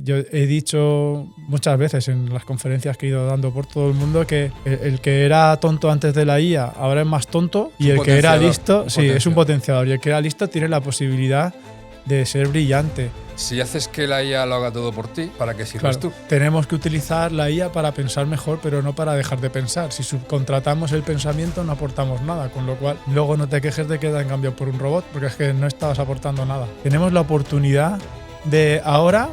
Yo he dicho muchas veces en las conferencias que he ido dando por todo el mundo que el que era tonto antes de la IA ahora es más tonto y el que era listo, sí, es un potenciador, y el que era listo tiene la posibilidad de ser brillante. Si haces que la IA lo haga todo por ti, ¿para qué sirves tú? Tenemos que utilizar la IA para pensar mejor, pero no para dejar de pensar. Si subcontratamos el pensamiento no aportamos nada, con lo cual luego no te quejes de que te han cambiado por un robot, porque es que no estabas aportando nada. Tenemos la oportunidad de ahora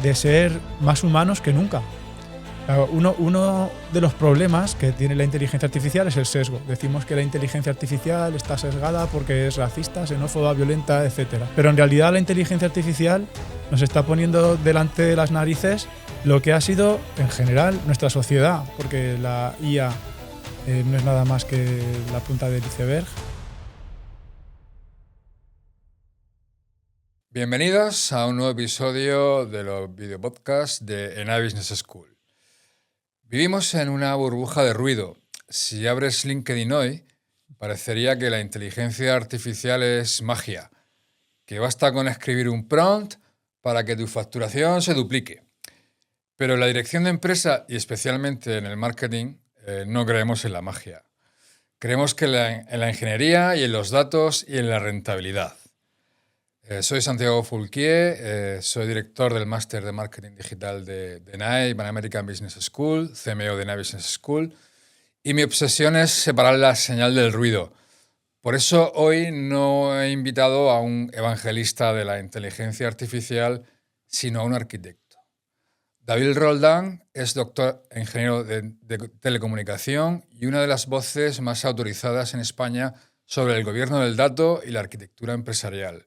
de ser más humanos que nunca. Uno de los problemas que tiene la inteligencia artificial es el sesgo. Decimos que la inteligencia artificial está sesgada porque es racista, xenófoba, violenta, etc. Pero en realidad la inteligencia artificial nos está poniendo delante de las narices lo que ha sido en general nuestra sociedad, porque la IA no es nada más que la punta del iceberg. Bienvenidos a un nuevo episodio de los videopodcasts de ENAE Business School. Vivimos en una burbuja de ruido. Si abres LinkedIn hoy, parecería que la inteligencia artificial es magia, que basta con escribir un prompt para que tu facturación se duplique. Pero en la dirección de empresa, y especialmente en el marketing, no creemos en la magia. Creemos que en la ingeniería y en los datos y en la rentabilidad. Soy Santiago Fulquier, soy director del Máster de Marketing Digital de ENAE, Pan American Business School, CMO de ENAE Business School, y mi obsesión es separar la señal del ruido. Por eso hoy no he invitado a un evangelista de la inteligencia artificial, sino a un arquitecto. David Roldán es doctor en ingeniero de telecomunicación y una de las voces más autorizadas en España sobre el gobierno del dato y la arquitectura empresarial.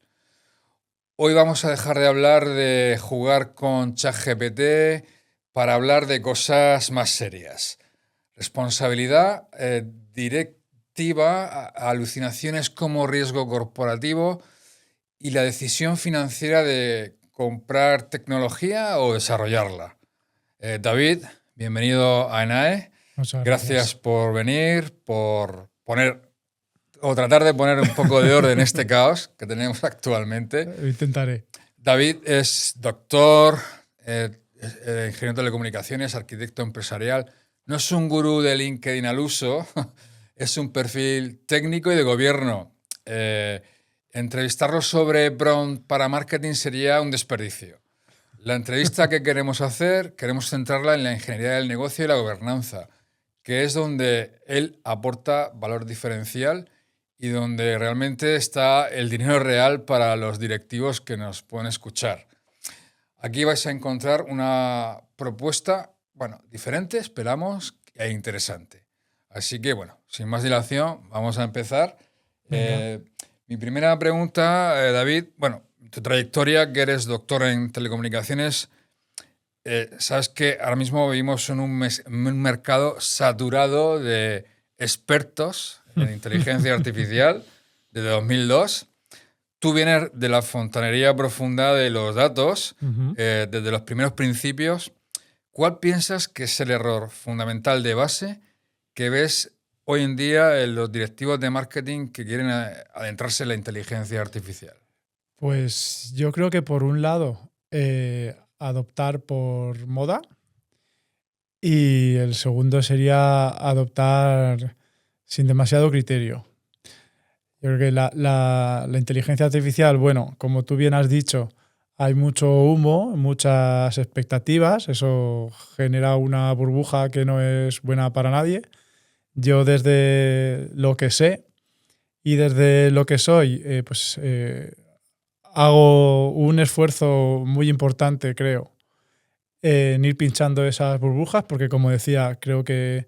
Hoy vamos a dejar de hablar de jugar con ChatGPT para hablar de cosas más serias. Responsabilidad directiva, alucinaciones como riesgo corporativo y la decisión financiera de comprar tecnología o desarrollarla. David, bienvenido a ENAE. Gracias por venir, por poner o tratar de poner un poco de orden en este caos que tenemos actualmente. Lo intentaré. David es doctor, ingeniero de telecomunicaciones, arquitecto empresarial. No es un gurú de LinkedIn al uso, es un perfil técnico y de gobierno. Entrevistarlo sobre prompt para marketing sería un desperdicio. La entrevista que queremos hacer, queremos centrarla en la ingeniería del negocio y la gobernanza, que es donde él aporta valor diferencial y donde realmente está el dinero real para los directivos que nos pueden escuchar. Aquí vais a encontrar una propuesta, diferente, esperamos, e interesante. Así que, sin más dilación, vamos a empezar. Mi primera pregunta, David, tu trayectoria, que eres doctor en telecomunicaciones, sabes que ahora mismo vivimos en un mercado saturado de expertos en inteligencia artificial desde 2002. Tú vienes de la fontanería profunda de los datos, desde los primeros principios. ¿Cuál piensas que es el error fundamental de base que ves hoy en día en los directivos de marketing que quieren adentrarse en la inteligencia artificial? Pues yo creo que por un lado adoptar por moda y el segundo sería adoptar sin demasiado criterio. Yo creo que la inteligencia artificial, como tú bien has dicho, hay mucho humo, muchas expectativas, eso genera una burbuja que no es buena para nadie. Yo desde lo que sé y desde lo que soy, hago un esfuerzo muy importante, creo, en ir pinchando esas burbujas, porque como decía, creo que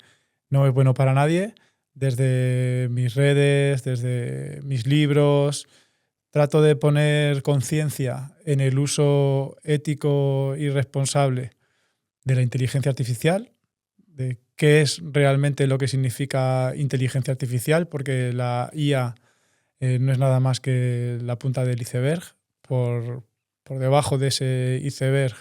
no es bueno para nadie. Desde mis redes, desde mis libros, trato de poner conciencia en el uso ético y responsable de la inteligencia artificial, de qué es realmente lo que significa inteligencia artificial, porque la IA no es nada más que la punta del iceberg. Por debajo de ese iceberg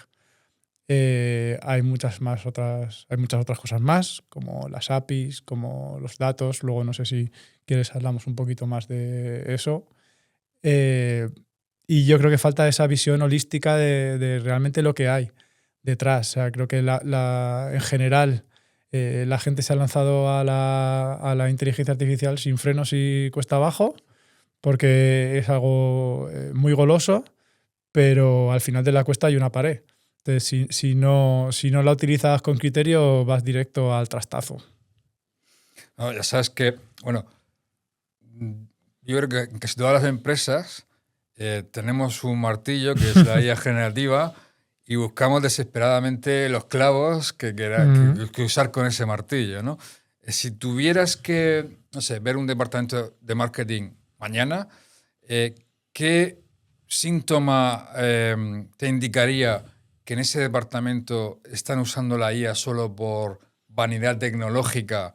hay muchas otras cosas más, como las APIs, como los datos. Luego no sé si quieres hablamos un poquito más de eso. Y yo creo que falta esa visión holística de realmente lo que hay. detrás. O sea, creo que en general la gente se ha lanzado a la inteligencia artificial sin frenos y cuesta abajo, porque es algo muy goloso, pero al final de la cuesta hay una pared. Entonces, si no la utilizas con criterio, vas directo al trastazo. No, ya sabes que, bueno, yo creo que en casi todas las empresas tenemos un martillo que es la IA generativa y buscamos desesperadamente los clavos que usar con ese martillo, ¿no? Si tuvieras que, no sé, ver un departamento de marketing mañana, ¿qué síntoma te indicaría que en ese departamento están usando la IA solo por vanidad tecnológica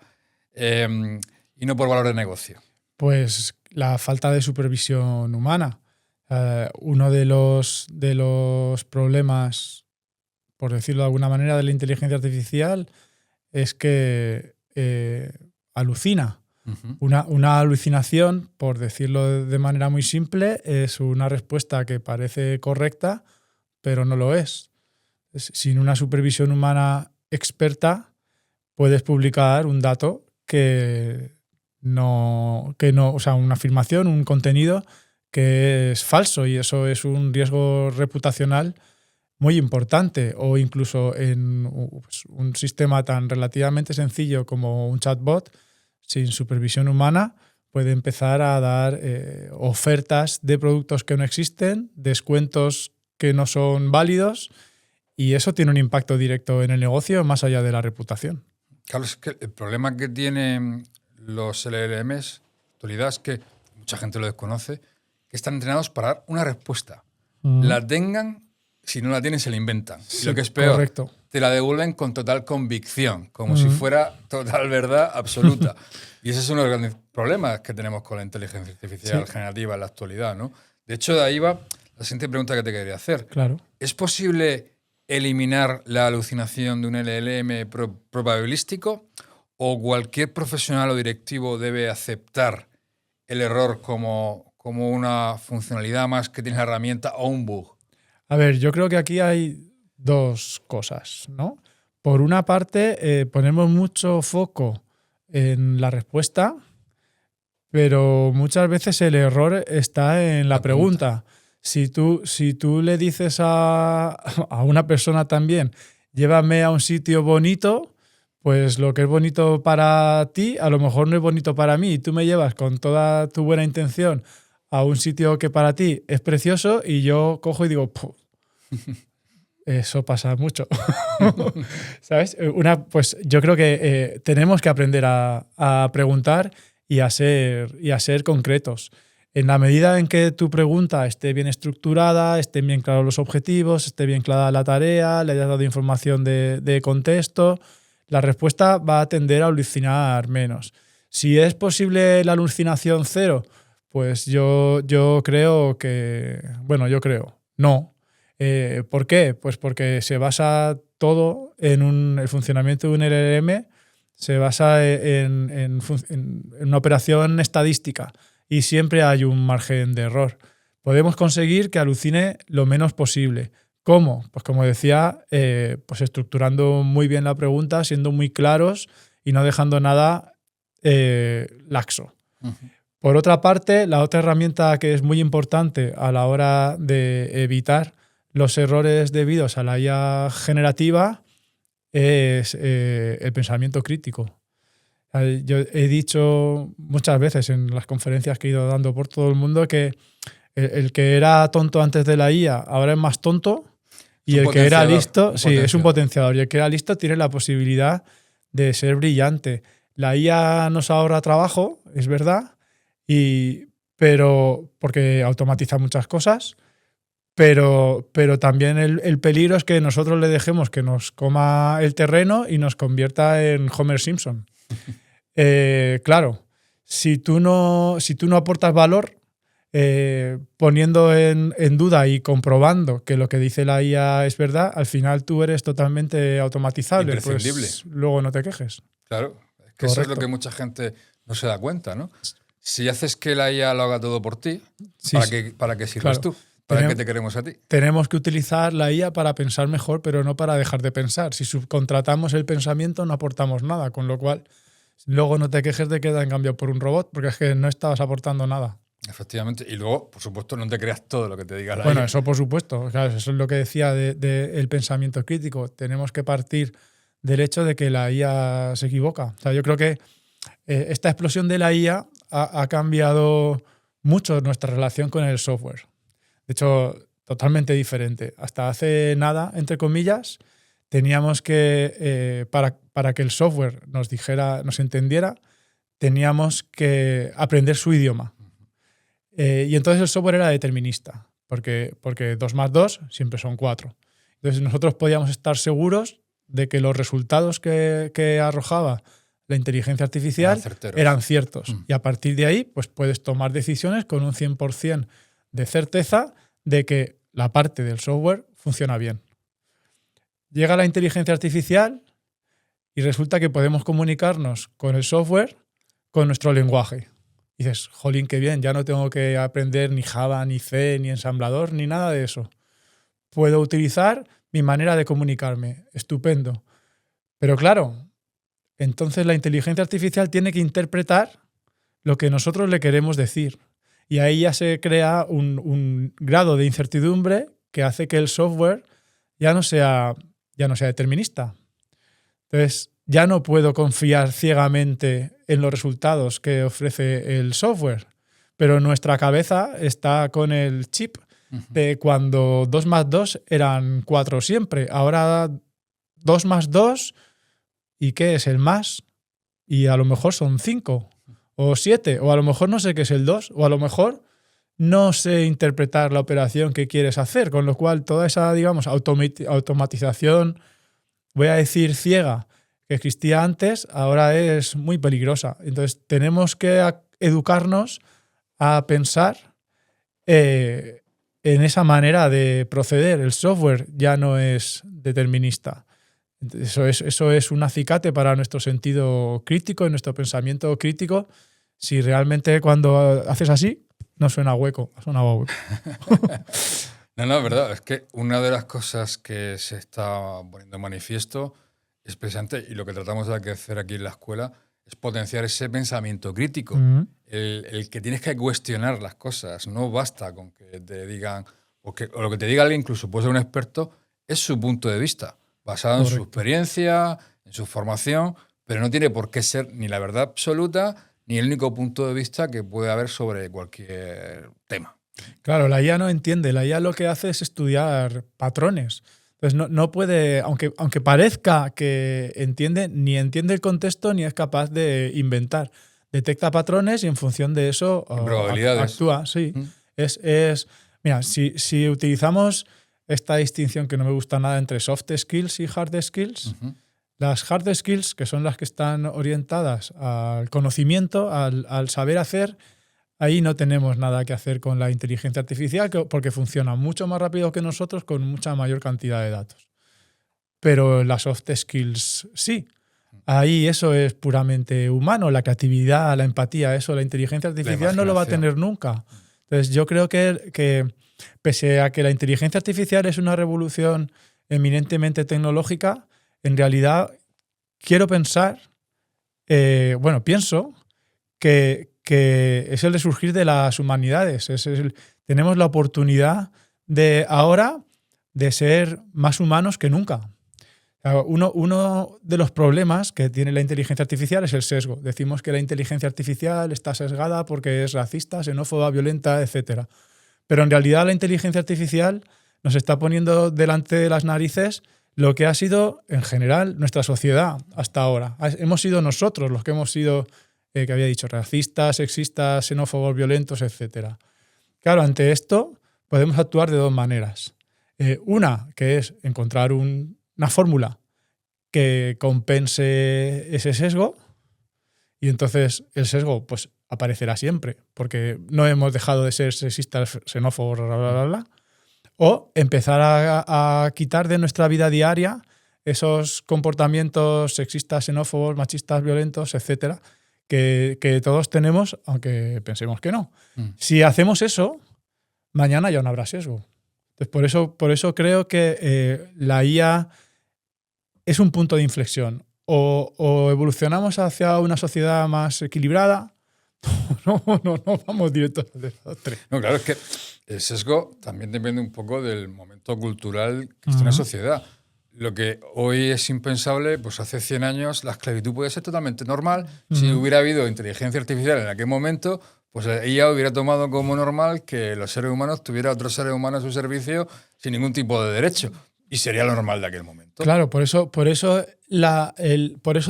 y no por valor de negocio? Pues la falta de supervisión humana. Uno de los problemas, por decirlo de alguna manera, de la inteligencia artificial es que alucina. Uh-huh. Una alucinación, por decirlo de manera muy simple, es una respuesta que parece correcta, pero no lo es. Sin una supervisión humana experta, puedes publicar un dato que no, o sea, una afirmación, un contenido que es falso, y eso es un riesgo reputacional muy importante. O incluso en un sistema tan relativamente sencillo como un chatbot, sin supervisión humana, puede empezar a dar ofertas de productos que no existen, descuentos que no son válidos, y eso tiene un impacto directo en el negocio más allá de la reputación. Carlos, es que el problema que tienen los LLMs, en actualidad, es que mucha gente lo desconoce, que están entrenados para dar una respuesta. La tengan, si no la tienen, se la inventan. Sí, y lo que es peor, correcto, te la devuelven con total convicción, como si fuera total verdad absoluta. Y ese es uno de los grandes problemas que tenemos con la inteligencia artificial generativa en la actualidad, ¿no? De hecho, de ahí va la siguiente pregunta que te quería hacer. Claro. ¿Es posible eliminar la alucinación de un LLM probabilístico, o cualquier profesional o directivo debe aceptar el error como una funcionalidad más que tiene la herramienta o un bug? A ver, yo creo que aquí hay dos cosas, ¿no? Por una parte, ponemos mucho foco en la respuesta, pero muchas veces el error está en la pregunta. Si tú le dices a una persona también, llévame a un sitio bonito, pues lo que es bonito para ti a lo mejor no es bonito para mí, y tú me llevas con toda tu buena intención a un sitio que para ti es precioso y yo cojo y digo, eso pasa mucho. ¿Sabes? Pues yo creo que tenemos que aprender a preguntar y a ser concretos. En la medida en que tu pregunta esté bien estructurada, estén bien claros los objetivos, esté bien clara la tarea, le hayas dado información de contexto, la respuesta va a tender a alucinar menos. Si es posible la alucinación cero, pues yo creo que... Bueno, yo creo. No. ¿Por qué? Pues porque se basa todo en el funcionamiento de un LLM, se basa en una operación estadística, y siempre hay un margen de error. Podemos conseguir que alucine lo menos posible. ¿Cómo? Pues como decía, pues estructurando muy bien la pregunta, siendo muy claros y no dejando nada laxo. Uh-huh. Por otra parte, la otra herramienta que es muy importante a la hora de evitar los errores debidos a la IA generativa es el pensamiento crítico. Yo he dicho muchas veces en las conferencias que he ido dando por todo el mundo que el que era tonto antes de la IA ahora es más tonto, y el que era listo, sí, es un potenciador, y el que era listo tiene la posibilidad de ser brillante. La IA nos ahorra trabajo, es verdad, pero porque automatiza muchas cosas, pero también el peligro es que nosotros le dejemos que nos coma el terreno y nos convierta en Homer Simpson. Claro, si tú no aportas valor, poniendo en duda y comprobando que lo que dice la IA es verdad, al final tú eres totalmente automatizable. Imprescindible. Pues luego no te quejes. Claro, es que eso es lo que mucha gente no se da cuenta, ¿no? Si haces que la IA lo haga todo por ti, Sí, ¿para qué sirves tú? ¿Para qué te queremos a ti? Tenemos que utilizar la IA para pensar mejor, pero no para dejar de pensar. Si subcontratamos el pensamiento, no aportamos nada, con lo cual luego no te quejes de que te han cambiado por un robot, porque es que no estabas aportando nada. Efectivamente. Y luego, por supuesto, no te creas todo lo que te diga la Bueno, IA. eso por supuesto. Claro, eso es lo que decía del pensamiento crítico. Tenemos que partir del hecho de que la IA se equivoca. O sea, yo creo que esta explosión de la IA ha cambiado mucho nuestra relación con el software. De hecho, totalmente diferente. Hasta hace nada, entre comillas, teníamos que, para que el software nos dijera, nos entendiera, teníamos que aprender su idioma. Y entonces el software era determinista, porque 2 más 2 siempre son 4. Entonces nosotros podíamos estar seguros de que los resultados que arrojaba la inteligencia artificial eran ciertos. Y a partir de ahí, pues puedes tomar decisiones con un 100% de certeza de que la parte del software funciona bien. Llega la inteligencia artificial y resulta que podemos comunicarnos con el software con nuestro lenguaje. Y dices, jolín, qué bien, ya no tengo que aprender ni Java, ni C, ni ensamblador, ni nada de eso. Puedo utilizar mi manera de comunicarme. Estupendo. Pero claro, entonces la inteligencia artificial tiene que interpretar lo que nosotros le queremos decir. Y ahí ya se crea un grado de incertidumbre que hace que el software ya no sea determinista. Entonces, ya no puedo confiar ciegamente en los resultados que ofrece el software, pero nuestra cabeza está con el chip de cuando 2 más 2 eran 4 siempre. Ahora 2 más 2, ¿y qué es el más? Y a lo mejor son 5 o 7, o a lo mejor no sé qué es el 2, o a lo mejor no sé interpretar la operación que quieres hacer, con lo cual toda esa, digamos, automatización, voy a decir ciega, que existía antes, ahora es muy peligrosa. Entonces tenemos que educarnos a pensar en esa manera de proceder. El software ya no es determinista. Eso es un acicate para nuestro sentido crítico y nuestro pensamiento crítico. Si realmente cuando haces así, no suena hueco, ha sonado hueco. No, es verdad. Es que una de las cosas que se está poniendo en manifiesto es precisamente, y lo que tratamos de hacer aquí en la escuela, es potenciar ese pensamiento crítico. El que tienes que cuestionar las cosas. No basta con que te digan, o lo que te diga alguien, incluso puede ser un experto, es su punto de vista, basado en su experiencia, en su formación, pero no tiene por qué ser ni la verdad absoluta ni el único punto de vista que puede haber sobre cualquier tema. Claro, la IA no entiende. La IA lo que hace es estudiar patrones. Entonces no puede, aunque parezca que entiende, ni entiende el contexto ni es capaz de inventar. Detecta patrones y en función de eso actúa. Sí. Mira, si utilizamos esta distinción que no me gusta nada entre soft skills y hard skills, las hard skills, que son las que están orientadas al conocimiento, al saber hacer, ahí no tenemos nada que hacer con la inteligencia artificial porque funciona mucho más rápido que nosotros con mucha mayor cantidad de datos. Pero las soft skills sí. Ahí eso es puramente humano, la creatividad, la empatía, eso la inteligencia artificial no lo va a tener nunca. Entonces yo creo que pese a que la inteligencia artificial es una revolución eminentemente tecnológica, en realidad quiero pensar, pienso que es el resurgir de las humanidades. Tenemos la oportunidad de ahora de ser más humanos que nunca. Uno de los problemas que tiene la inteligencia artificial es el sesgo. Decimos que la inteligencia artificial está sesgada porque es racista, xenófoba, violenta, etc. Pero en realidad la inteligencia artificial nos está poniendo delante de las narices lo que ha sido, en general, nuestra sociedad hasta ahora. Hemos sido nosotros los que hemos sido, que había dicho, racistas, sexistas, xenófobos, violentos, etc. Claro, ante esto podemos actuar de 2 maneras. Una, que es encontrar una fórmula que compense ese sesgo y entonces el sesgo pues aparecerá siempre porque no hemos dejado de ser sexistas, xenófobos, bla, bla, bla, bla. O empezar a quitar de nuestra vida diaria esos comportamientos sexistas, xenófobos, machistas, violentos, etcétera, que todos tenemos, aunque pensemos que no. Si hacemos eso, mañana ya no habrá sesgo. Entonces, por eso creo que la IA es un punto de inflexión. O evolucionamos hacia una sociedad más equilibrada, no vamos directos al desastre. No, claro, es que el sesgo también depende un poco del momento cultural que está en la sociedad. Lo que hoy es impensable, pues hace 100 años la esclavitud puede ser totalmente normal. Si hubiera habido inteligencia artificial en aquel momento, pues ella hubiera tomado como normal que los seres humanos tuvieran otros seres humanos a su servicio sin ningún tipo de derecho. Y sería lo normal de aquel momento. Claro, por eso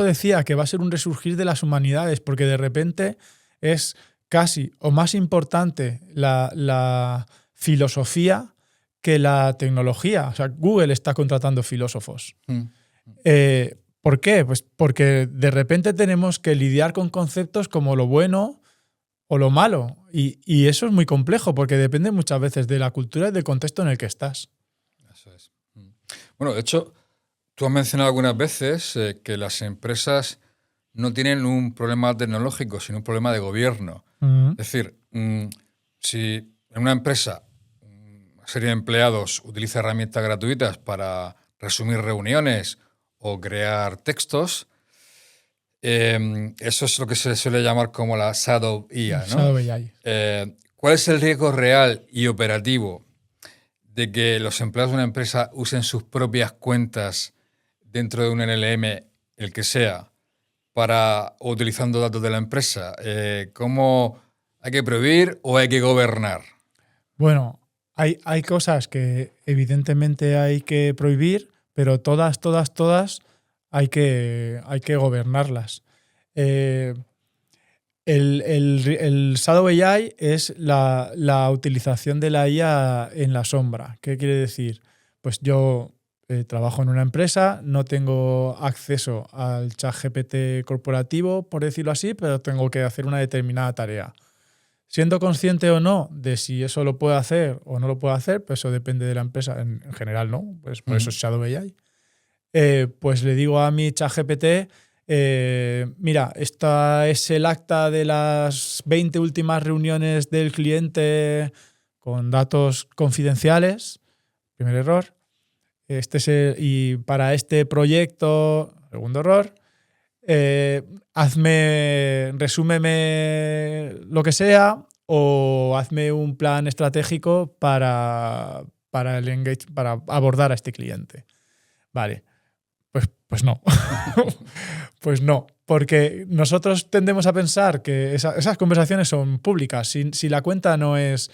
decía que va a ser un resurgir de las humanidades, porque de repente es casi o más importante la filosofía que la tecnología. O sea, Google está contratando filósofos. ¿Por qué? Pues porque de repente tenemos que lidiar con conceptos como lo bueno o lo malo. Y eso es muy complejo, porque depende muchas veces de la cultura y del contexto en el que estás. Eso es. Bueno, de hecho, tú has mencionado algunas veces que las empresas no tienen un problema tecnológico, sino un problema de gobierno. Es decir, si en una empresa una serie de empleados utiliza herramientas gratuitas para resumir reuniones o crear textos, eso es lo que se suele llamar como la Shadow IA, ¿no? Shadow AI. ¿Cuál es el riesgo real y operativo de que los empleados de una empresa usen sus propias cuentas dentro de un LLM, el que sea, o utilizando datos de la empresa? ¿Cómo hay que prohibir o hay que gobernar? Bueno, hay cosas que evidentemente hay que prohibir, pero todas hay que gobernarlas. El Shadow AI es la utilización de la IA en la sombra. ¿Qué quiere decir? Pues yo trabajo en una empresa, no tengo acceso al ChatGPT corporativo, por decirlo así, pero tengo que hacer una determinada tarea. Siendo consciente o no de si eso lo puedo hacer o no lo puedo hacer, pues eso depende de la empresa. En general, no. Pues por eso es Shadow AI. Pues le digo a mi ChatGPT, mira, esta es el acta de las 20 últimas reuniones del cliente con datos confidenciales. Primer error. Y para este proyecto, segundo error. Resúmeme lo que sea o hazme un plan estratégico para abordar a este cliente. Vale, pues no. Pues no, porque nosotros tendemos a pensar que esas conversaciones son públicas. Si la cuenta no es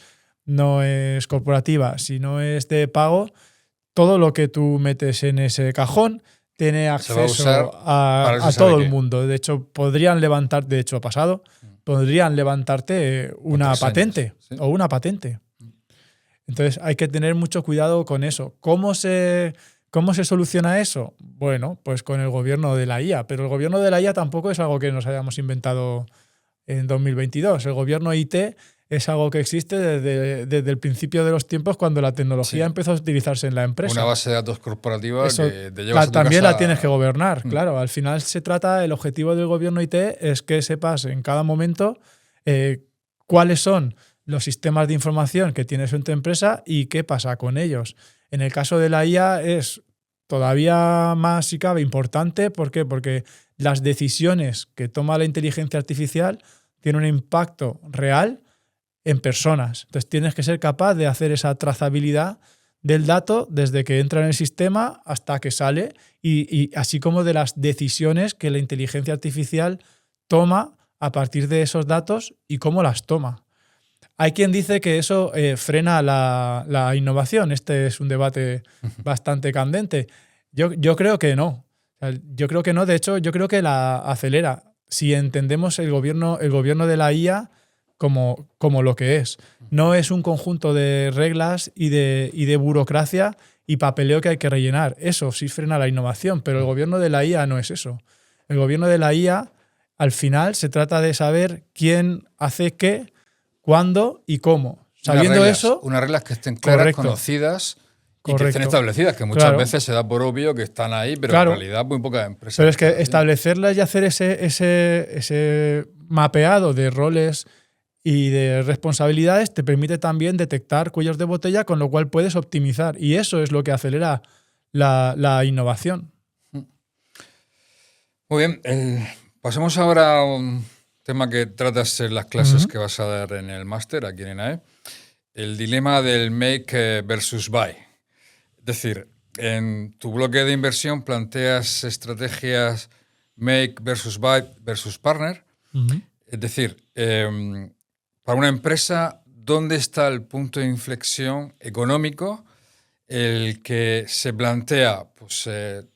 corporativa, si no es de pago, todo lo que tú metes en ese cajón tiene acceso a todo el mundo. De hecho, ha pasado, podrían levantarte una patente o una patente. Entonces hay que tener mucho cuidado con eso. ¿Cómo se soluciona eso? Bueno, pues con el gobierno de la IA. Pero el gobierno de la IA tampoco es algo que nos hayamos inventado en 2022. El gobierno IT es algo que existe desde el principio de los tiempos, cuando la tecnología empezó a utilizarse en la empresa. Una base de datos corporativa eso, que te llevas a tu también casa. la tienes que gobernar, claro. Al final el objetivo del gobierno IT es que sepas en cada momento cuáles son los sistemas de información que tienes en tu empresa y qué pasa con ellos. En el caso de la IA es todavía más, si cabe, importante. ¿Por qué? Porque las decisiones que toma la inteligencia artificial tienen un impacto real en personas. Entonces tienes que ser capaz de hacer esa trazabilidad del dato desde que entra en el sistema hasta que sale, y así como de las decisiones que la inteligencia artificial toma a partir de esos datos y cómo las toma. Hay quien dice que eso frena la innovación. Este es un debate bastante candente. Yo creo que no. Yo creo que no. De hecho, yo creo que la acelera. Si entendemos el gobierno de la IA como lo que es. No es un conjunto de reglas y de burocracia y papeleo que hay que rellenar. Eso sí frena la innovación, pero el gobierno de la IA no es eso. El gobierno de la IA, al final, se trata de saber quién hace qué, cuándo y cómo. Sabiendo eso... Unas reglas que estén claras, correcto, conocidas y que estén establecidas, que muchas veces se da por obvio que están ahí, pero en realidad muy pocas empresas. Pero es que establecerlas y hacer ese mapeado de roles y de responsabilidades te permite también detectar cuellos de botella, con lo cual puedes optimizar. Y eso es lo que acelera la innovación. Muy bien, pasemos ahora a un tema que tratas en las clases que vas a dar en el máster aquí en ENAE, el dilema del make versus buy. Es decir, en tu bloque de inversión planteas estrategias make versus buy versus partner. Es decir, para una empresa, ¿dónde está el punto de inflexión económico el que se plantea pues,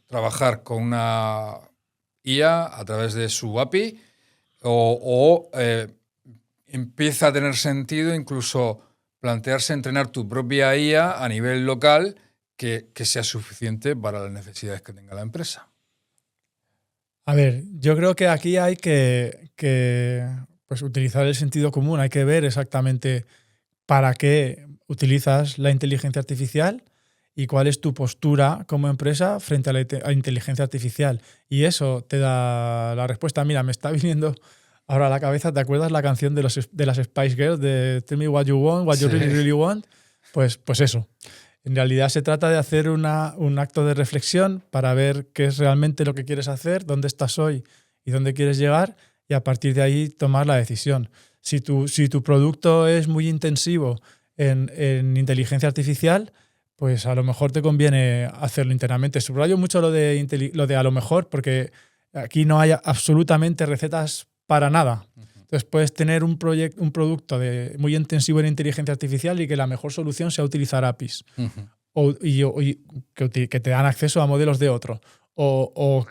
trabajar con una IA a través de su API o empieza a tener sentido incluso plantearse entrenar tu propia IA a nivel local que sea suficiente para las necesidades que tenga la empresa? A ver, yo creo que aquí hay que pues, utilizar el sentido común. Hay que ver exactamente para qué utilizas la inteligencia artificial y cuál es tu postura como empresa frente a la inteligencia artificial. Y eso te da la respuesta. Mira, me está viniendo ahora a la cabeza, ¿te acuerdas la canción de las Spice Girls de Tell Me What You Want, What You Really, Really Want? Pues eso. En realidad se trata de hacer un acto de reflexión para ver qué es realmente lo que quieres hacer, dónde estás hoy y dónde quieres llegar, y a partir de ahí tomar la decisión. Si tu producto es muy intensivo en inteligencia artificial, pues a lo mejor te conviene hacerlo internamente. Subrayo mucho lo de a lo mejor, porque aquí no hay absolutamente recetas para nada. Entonces puedes tener un producto muy intensivo en inteligencia artificial y que la mejor solución sea utilizar APIs. Que te dan acceso a modelos de otro. O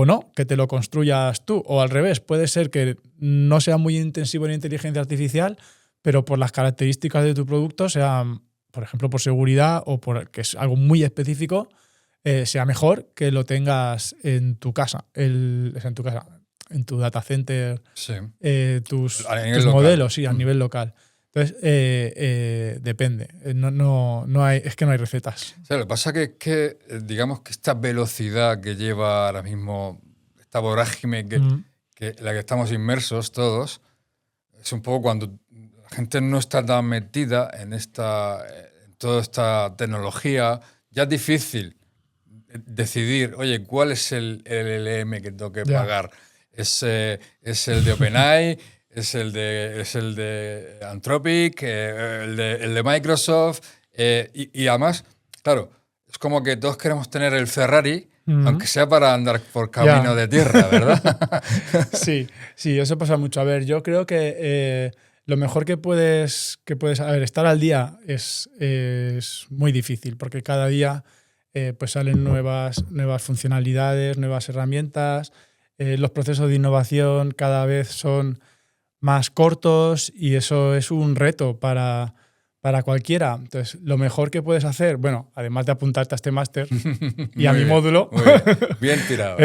no, que te lo construyas tú. O al revés, puede ser que no sea muy intensivo en inteligencia artificial, pero por las características de tu producto, sea, por ejemplo, por seguridad o por que es algo muy específico, sea mejor que lo tengas en tu casa. En tu data center, Sí. tus local. modelos, sí, a nivel local. Entonces, depende. Es que no hay recetas. O sea, lo que pasa que digamos que esta velocidad que lleva ahora mismo, esta vorágine que la que estamos inmersos todos, es un poco cuando la gente no está tan metida en toda esta tecnología, ya es difícil decidir, oye, ¿cuál es el LLM que tengo que pagar? ¿Es el de OpenAI? ¿Es el de Anthropic? ¿El de Microsoft? Y además, claro, es como que todos queremos tener el Ferrari, aunque sea para andar por camino de tierra, ¿verdad? Sí, eso pasa mucho. A ver, yo creo que lo mejor que puedes a ver, estar al día es muy difícil, porque cada día pues salen nuevas funcionalidades, nuevas herramientas. Los procesos de innovación cada vez son más cortos y eso es un reto para cualquiera. Entonces, lo mejor que puedes hacer, bueno, además de apuntarte a este máster y a mi módulo, muy bien tirado.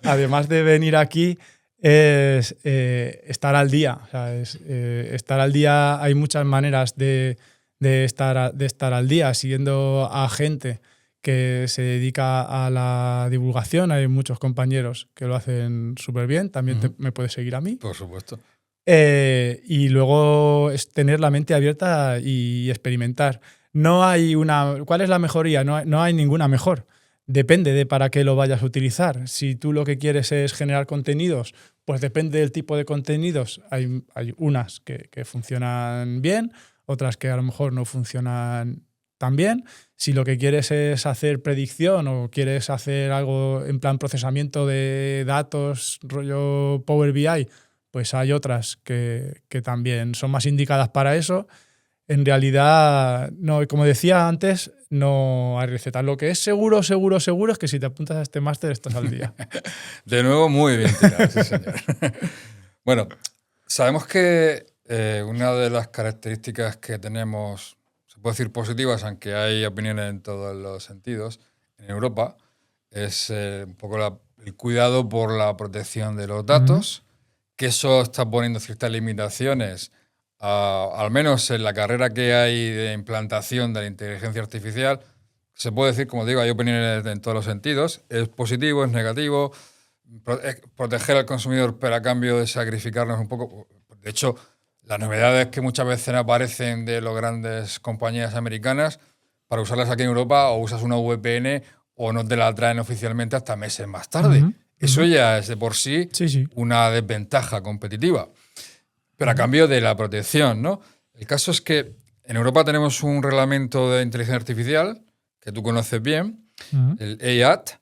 además de venir aquí, es estar al día. O sea, estar al día, hay muchas maneras de estar al día, siguiendo a gente que se dedica a la divulgación. Hay muchos compañeros que lo hacen súper bien. También me puedes seguir a mí. Por supuesto. Y luego es tener la mente abierta y experimentar. No hay ¿cuál es la mejoría? No hay ninguna mejor. Depende de para qué lo vayas a utilizar. Si tú lo que quieres es generar contenidos, pues depende del tipo de contenidos. Hay unas que funcionan bien, otras que a lo mejor no funcionan tan bien. Si lo que quieres es hacer predicción o quieres hacer algo en plan procesamiento de datos, rollo Power BI, pues hay otras que también son más indicadas para eso. En realidad, no, como decía antes, no hay receta. Lo que es seguro es que si te apuntas a este máster estás al día. De nuevo, muy bien tirado, sí, señor. Bueno, sabemos que una de las características que tenemos, se puede decir positivas, aunque hay opiniones en todos los sentidos, en Europa, es un poco el cuidado por la protección de los datos, que eso está poniendo ciertas limitaciones, al menos en la carrera que hay de implantación de la inteligencia artificial. Se puede decir, como digo, hay opiniones en todos los sentidos. Es positivo, es negativo. Proteger al consumidor, pero a cambio de sacrificarnos un poco. De hecho, Las novedades que muchas veces aparecen de las grandes compañías americanas, para usarlas aquí en Europa o usas una VPN o no te la traen oficialmente hasta meses más tarde. Eso ya es de por sí, Sí. una desventaja competitiva. Pero a cambio de la protección, ¿no? El caso es que en Europa tenemos un reglamento de inteligencia artificial que tú conoces bien, el EIAT,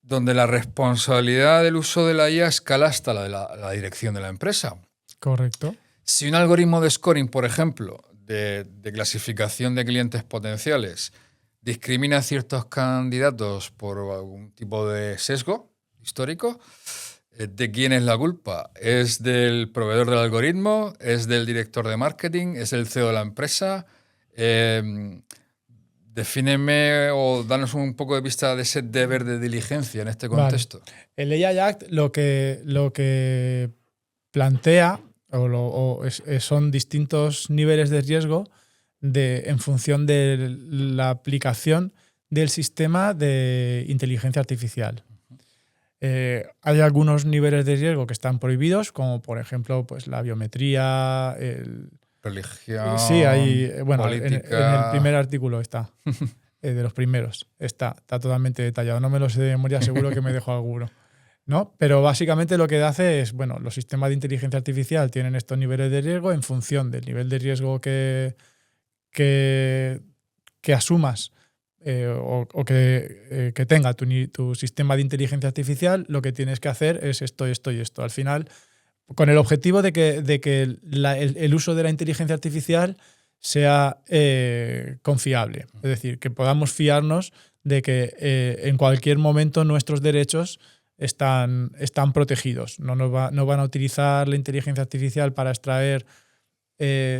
donde la responsabilidad del uso de la IA escala hasta la de la dirección de la empresa. Correcto. Si un algoritmo de scoring, por ejemplo, de clasificación de clientes potenciales, discrimina a ciertos candidatos por algún tipo de sesgo histórico, ¿de quién es la culpa? ¿Es del proveedor del algoritmo? ¿Es del director de marketing? ¿Es el CEO de la empresa? Defíneme o danos un poco de vista de ese deber de diligencia en este contexto. Vale. El AI Act lo que plantea son distintos niveles de riesgo en función de la aplicación del sistema de inteligencia artificial. Hay algunos niveles de riesgo que están prohibidos, como por ejemplo pues, la biometría, religión, sí, hay, bueno, política. en el primer artículo está, de los primeros, está totalmente detallado. No me lo sé de memoria, seguro que me dejo alguno. ¿No? Pero básicamente lo que hace es, bueno, los sistemas de inteligencia artificial tienen estos niveles de riesgo en función del nivel de riesgo que asumas o que tenga tu sistema de inteligencia artificial. Lo que tienes que hacer es esto y esto. Al final, con el objetivo de que el uso de la inteligencia artificial sea confiable. Es decir, que podamos fiarnos de que en cualquier momento nuestros derechos están protegidos. No van a utilizar la inteligencia artificial para extraer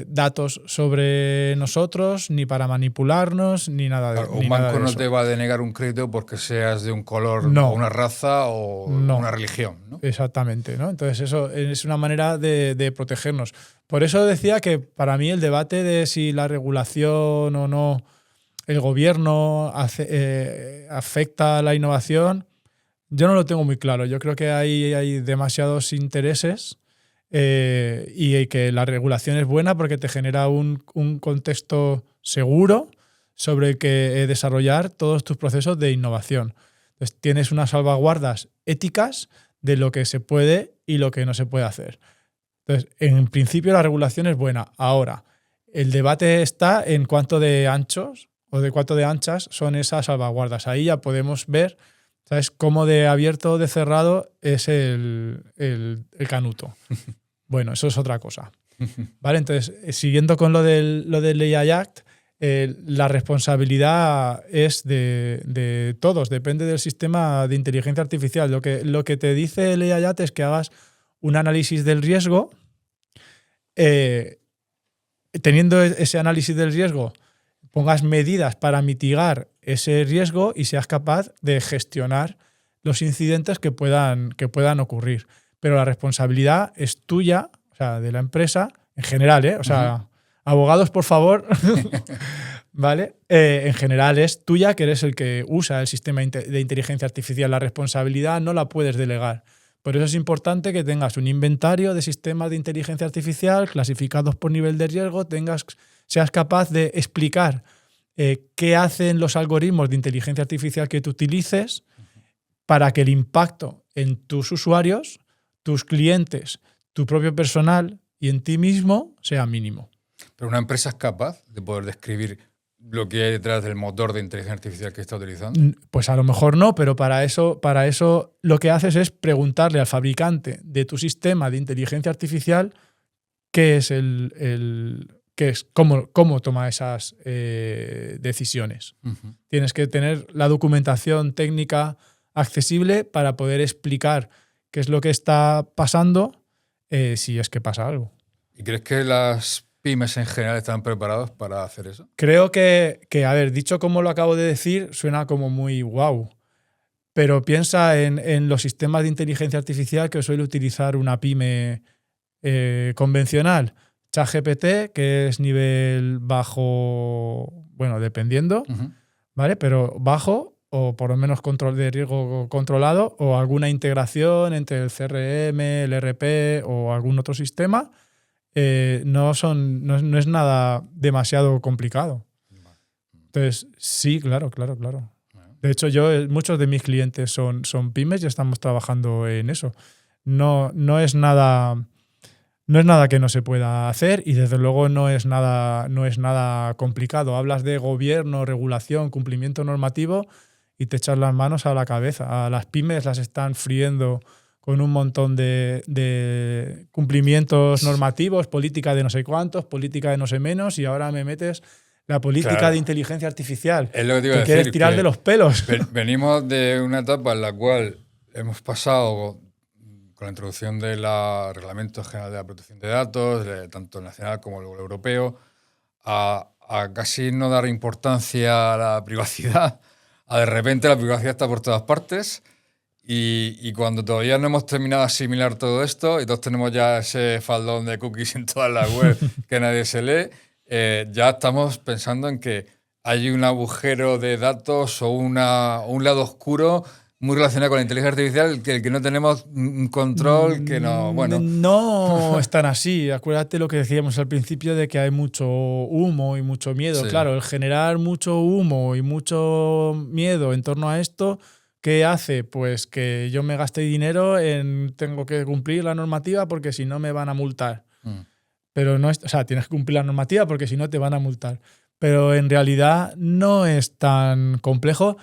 datos sobre nosotros, ni para manipularnos, ni nada de eso. Un banco no te va a denegar un crédito porque seas de un color no, o una raza o una religión, ¿no? Exactamente, ¿no? Entonces eso es una manera de protegernos. Por eso decía que para mí el debate de si la regulación o no, el gobierno afecta a la innovación, yo no lo tengo muy claro. Yo creo que hay demasiados intereses y que la regulación es buena porque te genera un contexto seguro sobre el que desarrollar todos tus procesos de innovación. Entonces, tienes unas salvaguardas éticas de lo que se puede y lo que no se puede hacer. Entonces, en principio la regulación es buena. Ahora, el debate está en cuánto de anchos o de cuánto de anchas son esas salvaguardas. Ahí ya podemos ver, ¿sabes?, cómo de abierto o de cerrado es el canuto. Bueno, eso es otra cosa. ¿Vale? Entonces, siguiendo con lo del AI Act, la responsabilidad es de todos, depende del sistema de inteligencia artificial. Lo que te dice el AI Act es que hagas un análisis del riesgo. Teniendo ese análisis del riesgo, pongas medidas para mitigar ese riesgo y seas capaz de gestionar los incidentes que puedan ocurrir. Pero la responsabilidad es tuya, o sea, de la empresa, en general, ¿eh? O sea, abogados, por favor, ¿vale? En general es tuya, que eres el que usa el sistema de inteligencia artificial. La responsabilidad no la puedes delegar. Por eso es importante que tengas un inventario de sistemas de inteligencia artificial clasificados por nivel de riesgo, seas capaz de explicar qué hacen los algoritmos de inteligencia artificial que tú utilices para que el impacto en tus usuarios, tus clientes, tu propio personal y en ti mismo sea mínimo. Pero una empresa es capaz de poder describir lo que hay detrás del motor de inteligencia artificial que está utilizando. Pues a lo mejor no, pero para eso lo que haces es preguntarle al fabricante de tu sistema de inteligencia artificial qué es cómo toma esas decisiones. Tienes que tener la documentación técnica accesible para poder explicar qué es lo que está pasando, si es que pasa algo. ¿Y crees que las pymes en general están preparados para hacer eso? Creo que, a ver, dicho como lo acabo de decir, suena como muy guau. Pero piensa en los sistemas de inteligencia artificial que suele utilizar una pyme convencional. ChatGPT, que es nivel bajo, bueno, dependiendo, ¿vale? Pero bajo, o por lo menos control de riesgo controlado, o alguna integración entre el CRM, el ERP o algún otro sistema. no es nada demasiado complicado. Entonces, sí, claro. De hecho, muchos de mis clientes son pymes y estamos trabajando en eso. No es nada que no se pueda hacer y desde luego no es nada complicado. Hablas de gobierno, regulación, cumplimiento normativo y te echas las manos a la cabeza. A las pymes las están friendo con un montón de cumplimientos normativos, política de no sé cuántos, política de no sé menos, y ahora me metes la política de inteligencia artificial. Es lo que te iba a decir, quieres tirar de los pelos. Venimos de una etapa en la cual hemos pasado con la introducción del Reglamento General de la Protección de Datos, tanto el nacional como el europeo, a casi no dar importancia a la privacidad. De repente la privacidad está por todas partes y cuando todavía no hemos terminado de asimilar todo esto y todos tenemos ya ese faldón de cookies en todas las web que nadie se lee, ya estamos pensando en que hay un agujero de datos o un lado oscuro muy relacionado con la inteligencia artificial que no tenemos un control, que no... Bueno. No es tan así. Acuérdate lo que decíamos al principio de que hay mucho humo y mucho miedo. Sí. Claro, el generar mucho humo y mucho miedo en torno a esto, ¿qué hace? Pues que yo me gaste dinero en tengo que cumplir la normativa porque si no me van a multar. Pero no es, o sea, tienes que cumplir la normativa porque si no te van a multar. Pero en realidad no es tan complejo.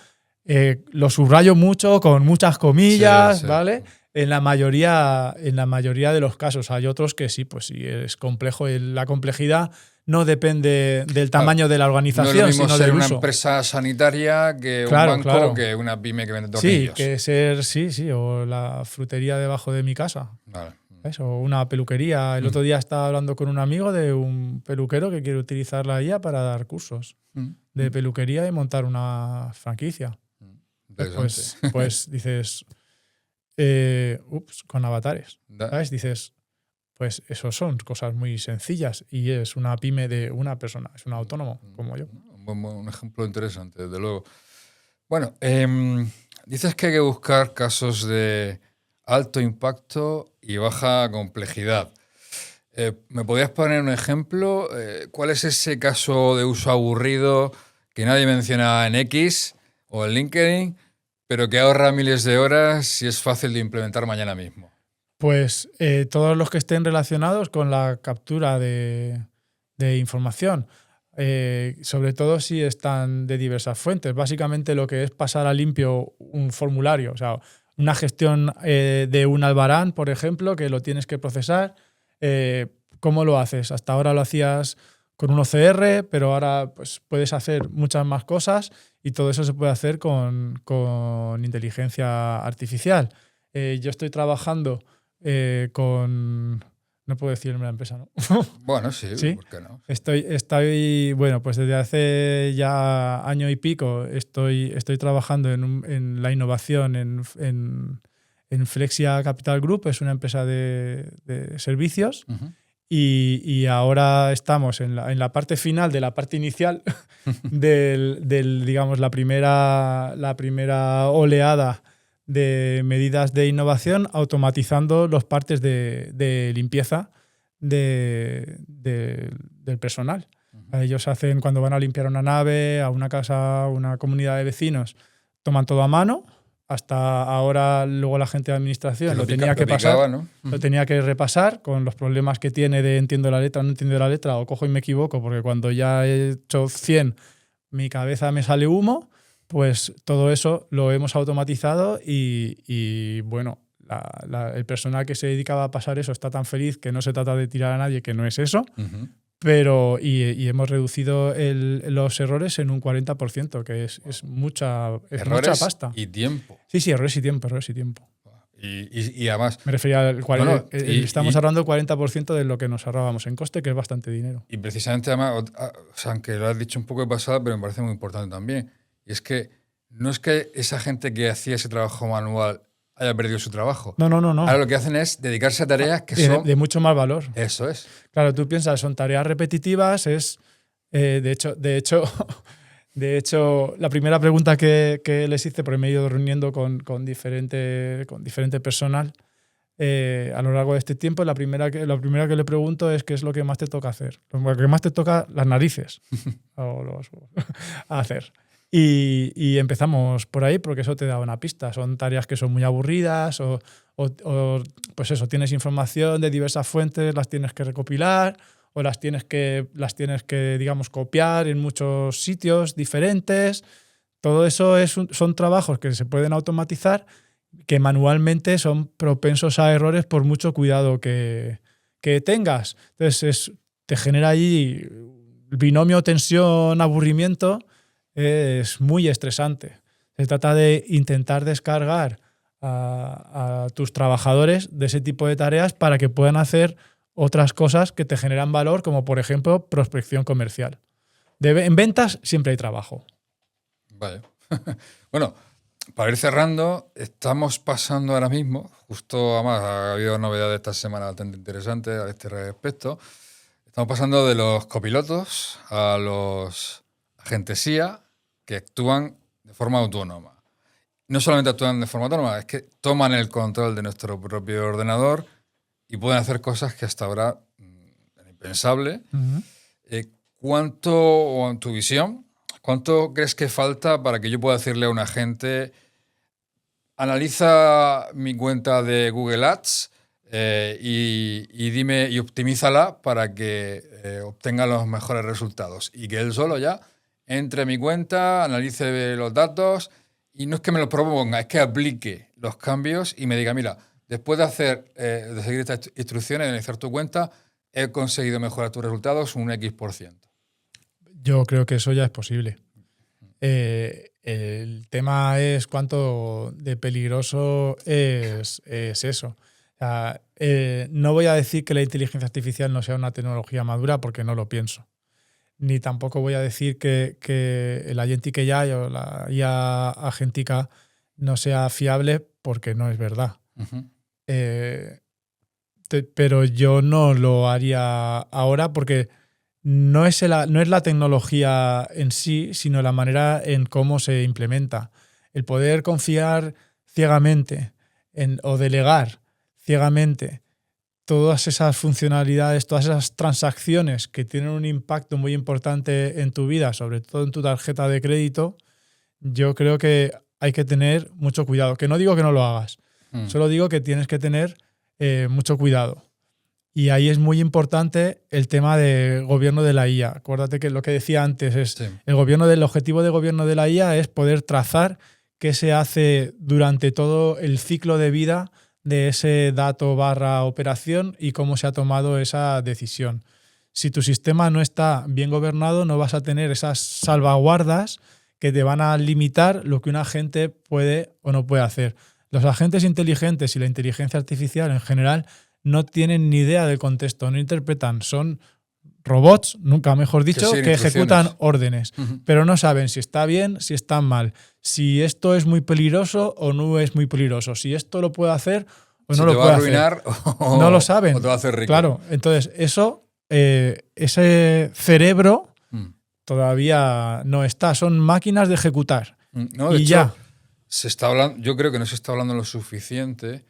Lo subrayo mucho con muchas comillas, sí. ¿vale? En la mayoría de los casos. Hay otros que sí, pues sí, es complejo. La complejidad no depende del tamaño de la organización, no es lo mismo sino ser del una uso. empresa sanitaria que un banco, que una pyme que vende tornillos. Sí, que ser, sí, o la frutería debajo de mi casa. Vale. ¿Ves? O una peluquería. El otro día estaba hablando con un amigo de un peluquero que quiere utilizar la IA para dar cursos de peluquería y montar una franquicia. Pues dices, con avatares. ¿Sabes? Dices, pues eso son cosas muy sencillas y es una pyme de una persona, es un autónomo como yo. Un ejemplo interesante, desde luego. Bueno, dices que hay que buscar casos de alto impacto y baja complejidad. ¿Me podrías poner un ejemplo? ¿Cuál es ese caso de uso aburrido que nadie menciona en X o en LinkedIn, pero que ahorra miles de horas y es fácil de implementar mañana mismo? Pues todos los que estén relacionados con la captura de información, sobre todo si están de diversas fuentes. Básicamente lo que es pasar a limpio un formulario, o sea, una gestión de un albarán, por ejemplo, que lo tienes que procesar. ¿Cómo lo haces? Hasta ahora lo hacías con un OCR, pero ahora pues, puedes hacer muchas más cosas y todo eso se puede hacer con inteligencia artificial. Yo estoy trabajando con... No puedo decirme la empresa, ¿no? Bueno, sí, ¿Sí? ¿por qué no? Estoy, bueno, pues desde hace ya año y pico estoy trabajando en la innovación en Flexia Capital Group, es una empresa de servicios. Y ahora estamos en la parte final de la parte inicial del digamos, la primera oleada de medidas de innovación, automatizando los partes de limpieza del personal. Ellos hacen, cuando van a limpiar una nave, a una casa, una comunidad de vecinos, toman todo a mano. Hasta ahora, luego la gente de administración lo tenía que pasar, ¿no? Lo tenía que repasar con los problemas que tiene de entiendo la letra, no entiendo la letra, o cojo y me equivoco, porque cuando ya he hecho 100, mi cabeza me sale humo. Pues todo eso lo hemos automatizado y bueno, el personal que se dedicaba a pasar eso está tan feliz que no se trata de tirar a nadie, que no es eso. Pero y hemos reducido los errores en un 40%, que es mucha pasta. Y tiempo. Sí, errores y tiempo. Y además... Me refería al estamos ahorrando el 40% de lo que nos ahorrábamos en coste, que es bastante dinero. Y precisamente además, o sea, aunque lo has dicho un poco de pasada, pero me parece muy importante también. Y es que no es que esa gente que hacía ese trabajo manual haya perdido su trabajo. No. Ahora lo que hacen es dedicarse a tareas que son... De mucho más valor. Eso es. Claro, tú piensas, son tareas repetitivas, de hecho, la primera pregunta que les hice, porque me he ido reuniendo con diferente personal, a lo largo de este tiempo, lo primero que le pregunto es qué es lo que más te toca hacer. Lo que más te toca las narices a hacer. Y empezamos por ahí porque eso te da una pista. Son tareas que son muy aburridas o pues eso, tienes información de diversas fuentes, las tienes que recopilar o las tienes que, digamos, copiar en muchos sitios diferentes. Todo eso son trabajos que se pueden automatizar, que manualmente son propensos a errores por mucho cuidado que tengas. Entonces te genera ahí el binomio tensión-aburrimiento, es muy estresante. Se trata de intentar descargar a tus trabajadores de ese tipo de tareas para que puedan hacer otras cosas que te generan valor, como por ejemplo prospección comercial. En ventas siempre hay trabajo. Vale. Bueno, para ir cerrando, estamos pasando ahora mismo, justo además ha habido novedades esta semana bastante interesantes a este respecto, estamos pasando de los copilotos a los agentes IA que actúan de forma autónoma. No solamente actúan de forma autónoma, es que toman el control de nuestro propio ordenador y pueden hacer cosas que hasta ahora eran impensables. Uh-huh. ¿Cuánto, o en tu visión, cuánto crees que falta para que yo pueda decirle a un agente, analiza mi cuenta de Google Ads y dime y optimízala para que obtenga los mejores resultados? Y que él solo ya entre a mi cuenta, analice los datos y no es que me los proponga, es que aplique los cambios y me diga, mira, después de seguir estas instrucciones, de analizar tu cuenta, he conseguido mejorar tus resultados un X%. Yo creo que eso ya es posible. El tema es cuánto de peligroso es eso. O sea, no voy a decir que la inteligencia artificial no sea una tecnología madura porque no lo pienso. Ni tampoco voy a decir que el Agentic AI o la IA agéntica no sea fiable porque no es verdad. Uh-huh. Pero yo no lo haría ahora porque no es la tecnología en sí, sino la manera en cómo se implementa. El poder confiar ciegamente o delegar ciegamente todas esas funcionalidades, todas esas transacciones que tienen un impacto muy importante en tu vida, sobre todo en tu tarjeta de crédito, yo creo que hay que tener mucho cuidado. Que no digo que no lo hagas, solo digo que tienes que tener mucho cuidado. Y ahí es muy importante el tema de gobierno de la IA. Acuérdate que lo que decía antes es Sí. el objetivo de gobierno de la IA es poder trazar qué se hace durante todo el ciclo de vida de ese dato / operación y cómo se ha tomado esa decisión. Si tu sistema no está bien gobernado, no vas a tener esas salvaguardas que te van a limitar lo que un agente puede o no puede hacer. Los agentes inteligentes y la inteligencia artificial en general no tienen ni idea del contexto, no interpretan, son robots, nunca mejor dicho, que ejecutan órdenes, pero no saben si está bien, si está mal, si esto es muy peligroso o no es muy peligroso, si esto lo puede hacer o no lo puede hacer. Si te va a arruinar no lo saben. O te va a hacer rico. Claro, entonces ese cerebro todavía no está, son máquinas de ejecutar. No, de hecho, ya. Yo creo que no se está hablando lo suficiente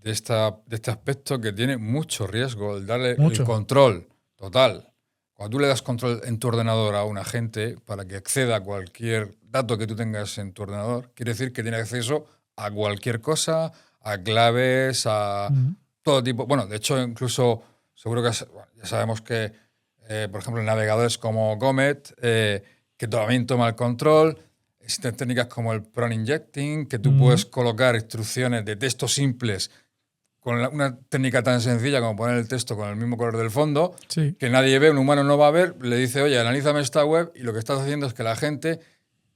de este aspecto que tiene mucho riesgo, el darle el control total. Cuando tú le das control en tu ordenador a un agente para que acceda a cualquier dato que tú tengas en tu ordenador, quiere decir que tiene acceso a cualquier cosa, a claves, a todo tipo. Bueno, de hecho, incluso seguro que ya sabemos que, por ejemplo, en navegadores como Comet, que también toma el control. Existen técnicas como el prompt injecting, que tú puedes colocar instrucciones de texto simples con una técnica tan sencilla como poner el texto con el mismo color del fondo, sí, que nadie ve, un humano no va a ver, le dice, oye, analízame esta web, y lo que estás haciendo es que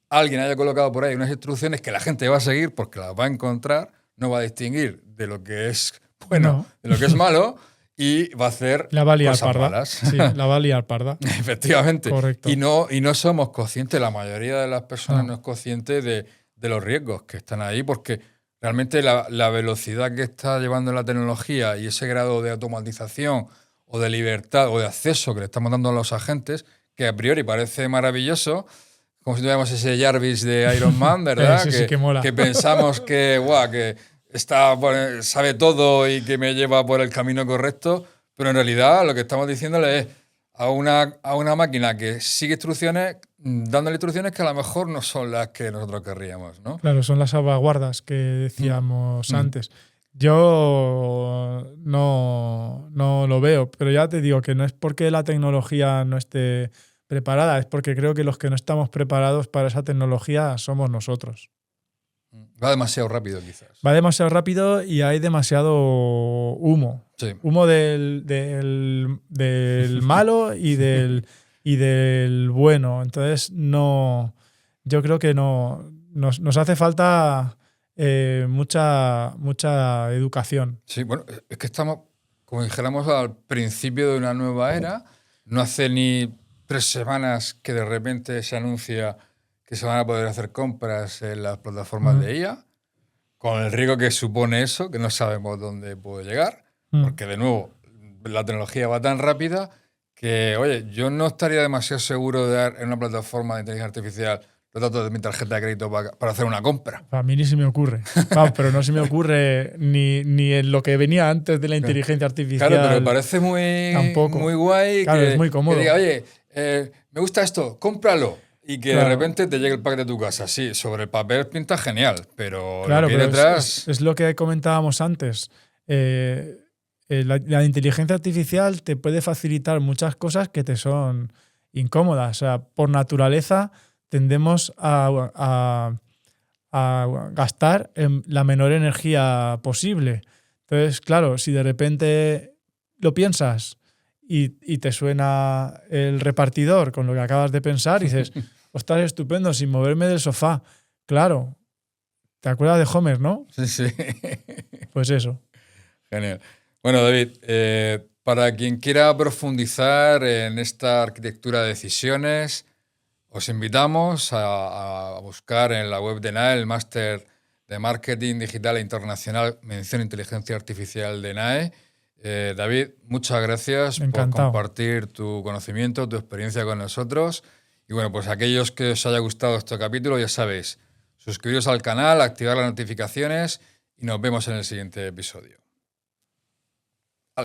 alguien haya colocado por ahí unas instrucciones que la gente va a seguir porque las va a encontrar, no va a distinguir de lo que es bueno de lo que es malo, y va a hacer cosas malas. Sí, la va a liar parda. Efectivamente. Correcto. Y no somos conscientes, la mayoría de las personas no es consciente de los riesgos que están ahí, porque realmente la velocidad que está llevando la tecnología y ese grado de automatización o de libertad o de acceso que le estamos dando a los agentes, que a priori parece maravilloso, como si tuviéramos ese Jarvis de Iron Man, ¿verdad? Sí, que mola. Que pensamos que sabe todo y que me lleva por el camino correcto, pero en realidad lo que estamos diciéndole es a una máquina que sigue instrucciones, dándole instrucciones que a lo mejor no son las que nosotros querríamos, ¿no? Claro, son las salvaguardas que decíamos antes. Yo no lo veo, pero ya te digo que no es porque la tecnología no esté preparada, es porque creo que los que no estamos preparados para esa tecnología somos nosotros. Va demasiado rápido, quizás. Va demasiado rápido y hay demasiado humo. Sí. Humo del malo y del bueno. Entonces, yo creo que nos hace falta mucha educación. Sí, bueno, es que estamos, como dijéramos, al principio de una nueva era. No hace ni 3 semanas que de repente se anuncia que se van a poder hacer compras en las plataformas de IA, con el riesgo que supone eso, que no sabemos dónde puede llegar, porque de nuevo la tecnología va tan rápida que, oye, yo no estaría demasiado seguro de dar en una plataforma de inteligencia artificial los datos de mi tarjeta de crédito para hacer una compra. A mí ni se me ocurre. Vamos, pero no se me ocurre ni en lo que venía antes de la inteligencia artificial. Claro, pero me parece muy guay claro, es muy cómodo. Que diga, oye, me gusta esto, cómpralo. Y que de repente te llegue el pack de tu casa. Sí, sobre el papel pinta genial, pero lo que hay detrás... Es lo que comentábamos antes. La inteligencia artificial te puede facilitar muchas cosas que te son incómodas. O sea, por naturaleza tendemos a gastar en la menor energía posible. Entonces, claro, si de repente lo piensas y te suena el repartidor con lo que acabas de pensar y dices, ostras, estupendo, sin moverme del sofá. Claro, ¿te acuerdas de Homer, no? Sí. Pues eso. Genial. Bueno, David, para quien quiera profundizar en esta arquitectura de decisiones, os invitamos a buscar en la web de NAE el máster de Marketing Digital e Internacional, mención Inteligencia Artificial de NAE. David, muchas gracias por compartir tu conocimiento, tu experiencia con nosotros. Y bueno, pues aquellos que os haya gustado este capítulo, ya sabéis, suscribiros al canal, activar las notificaciones y nos vemos en el siguiente episodio.